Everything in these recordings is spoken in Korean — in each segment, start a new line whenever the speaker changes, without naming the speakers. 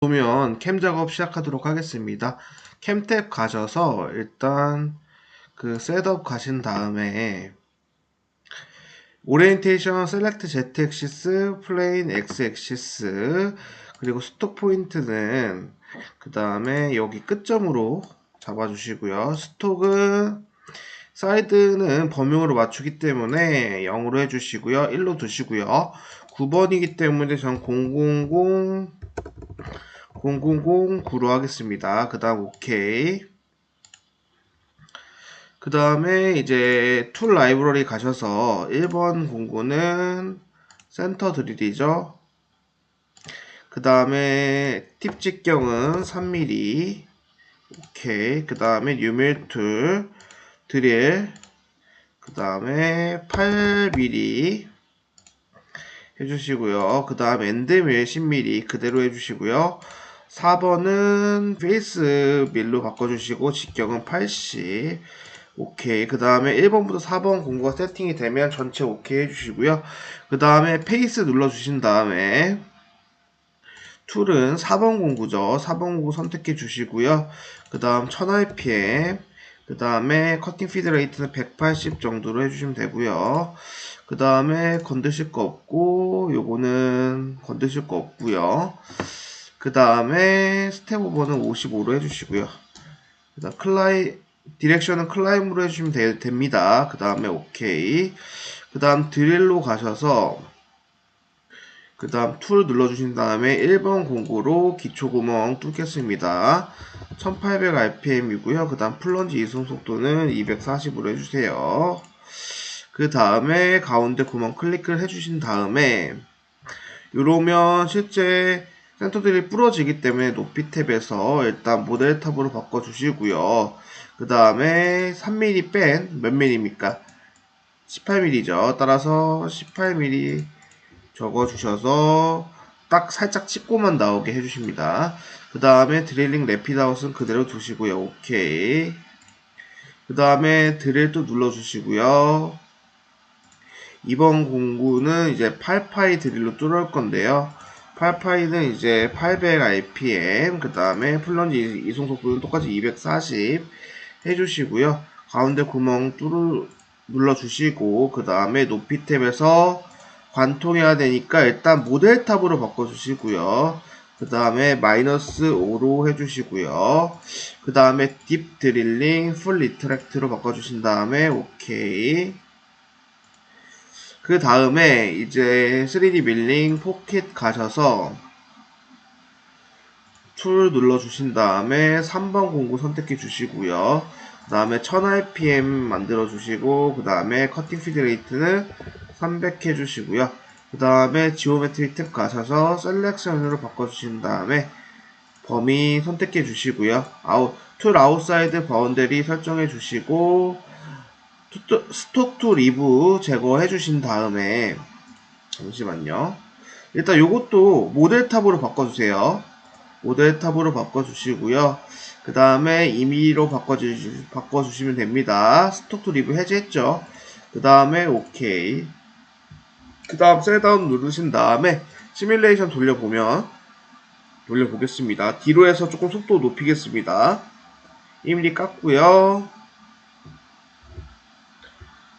보면 캠 작업 시작하도록 하겠습니다. 캠 탭 가셔서 일단 그 셋업 가신 다음에 오리엔테이션 셀렉트 Z 액시스 플레인 X 액시스 그리고 스톡 포인트는 그 다음에 여기 끝점으로 잡아주시고요. 스톡은 사이드는 범용으로 맞추기 때문에 0으로 해주시고요. 1로 두시고요. 9번이기 때문에 전 0009로 하겠습니다. 그 다음 오케이. 그 다음에 이제 툴 라이브러리 가셔서 1번 공구는 센터 드릴이죠. 그 다음에 팁 직경은 3mm. 오케이. 그 다음에 뉴밀 툴 드릴. 그 다음에 8mm 해주시고요. 그 다음 엔드밀 10mm 그대로 해주시고요. 4번은 페이스 밀로 바꿔주시고 직경은 80. 오케이. 그 다음에 1번부터 4번 공구가 세팅이 되면 전체 오케이 해주시고요. 그 다음에 페이스 눌러주신 다음에 툴은 4번 공구죠. 4번 공구 선택해 주시고요. 그 다음 1000rpm 그 다음에 커팅 피드 레이트는 180 정도로 해주시면 되고요. 그 다음에 건드실 거 없고 요거는 건드실 거 없고요. 그 다음에 스텝 오버는 55로 해주시고요. 그 다음 디렉션은 클라임으로 해주시면 됩니다. 그 다음에 오케이. 그 다음 드릴로 가셔서 그 다음 툴 눌러주신 다음에 1번 공구로 기초구멍 뚫겠습니다. 1800rpm이고요. 그 다음 플런지 이송 속도는 240으로 해주세요. 그 다음에 가운데 구멍 클릭을 해주신 다음에 이러면 실제 센터들이 부러지기 때문에 높이 탭에서 일단 모델 탑으로 바꿔주시고요. 그 다음에 3mm 뺀 몇 mm입니까? 18mm죠. 따라서 18mm 적어주셔서 딱 살짝 찍고만 나오게 해주십니다. 그 다음에 드릴링 래피드아웃은 그대로 두시고요. 오케이. 그 다음에 드릴 또 눌러주시고요. 이번 공구는 이제 8파이 드릴로 뚫을 건데요. 8파이는 이제 800rpm, 그 다음에 플런지 이송 속도는 똑같이 240 해주시고요. 가운데 구멍 눌러주시고, 그 다음에 높이 탭에서 관통해야 되니까 일단 모델 탑으로 바꿔주시고요. 그 다음에 마이너스 5로 해주시고요. 그 다음에 딥 드릴링 풀 리트랙트로 바꿔주신 다음에 오케이. 그 다음에 이제 3D 밀링 포켓 가셔서 툴 눌러주신 다음에 3번 공구 선택해 주시고요. 그 다음에 1000rpm 만들어 주시고, 그 다음에 커팅 피드 레이트는 300 해주시고요. 그 다음에 지오메트리 탭 가셔서 셀렉션으로 바꿔주신 다음에 범위 선택해 주시고요. 툴 아웃사이드 바운더리 설정해 주시고, 스톡 투 리브 제거해 주신 다음에 잠시만요. 일단 요것도 모델 탑으로 바꿔주세요. 모델 탑으로 바꿔주시고요. 그 다음에 임의로 바꿔주시면 됩니다. 스톡 투 리브 해제했죠. 그 다음에 오케이. 그 다음 셀다운 누르신 다음에 시뮬레이션 돌려보겠습니다. 뒤로 해서 조금 속도 높이겠습니다. 1mm 깎고요.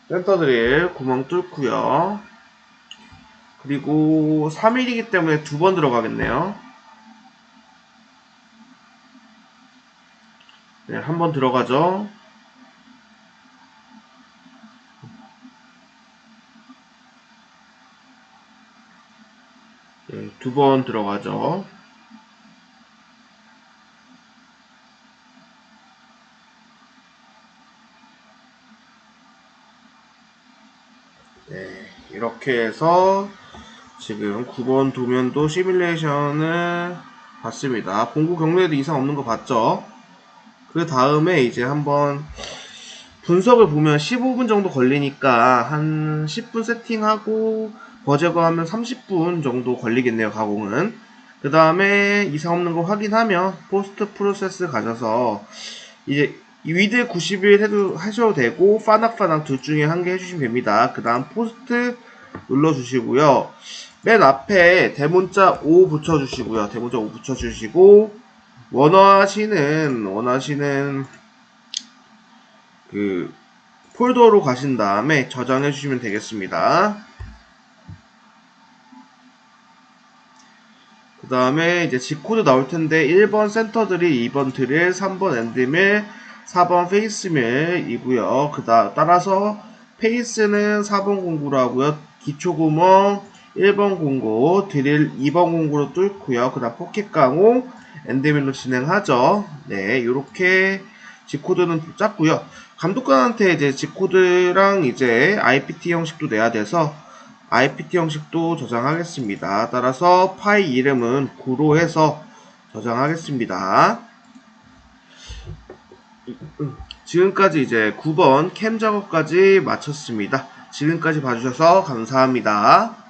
센터 드릴 구멍 뚫고요. 그리고 3mm이기 때문에 2번 들어가겠네요. 네, 한 번 들어가죠. 네, 2번 들어가죠. 네, 이렇게 해서 지금 9번 도면도 시뮬레이션을 봤습니다. 공구 경로에도 이상 없는 거 봤죠? 그 다음에 이제 한번 분석을 보면 15분 정도 걸리니까 한 10분 세팅하고 버제거하면 30분 정도 걸리겠네요, 가공은. 그 다음에 이상 없는 거 확인하면 포스트 프로세스 가셔서 이제 위드 90일 하셔도 되고 파낙 둘 중에 한 개 해주시면 됩니다. 그 다음 포스트 눌러주시고요. 맨 앞에 대문자 5 붙여주시고요. 대문자 5 붙여주시고 원하시는 그 폴더로 가신 다음에 저장해 주시면 되겠습니다. 그 다음에 이제 G코드 나올 텐데 1번 센터드릴, 2번 드릴, 3번 엔드밀, 4번 페이스밀이고요. 따라서 페이스는 4번 공구로 하고요. 기초구멍 1번 공구, 드릴 2번 공구로 뚫고요. 그 다음 포켓 강호, 엔드밀로 진행하죠. 네, 요렇게 G코드는 짰고요. 감독관한테 이제 G코드랑 이제 IPT 형식도 내야 돼서 IPT 형식도 저장하겠습니다. 따라서 파일 이름은 9로 해서 저장하겠습니다. 지금까지 이제 9번 캠 작업까지 마쳤습니다. 지금까지 봐주셔서 감사합니다.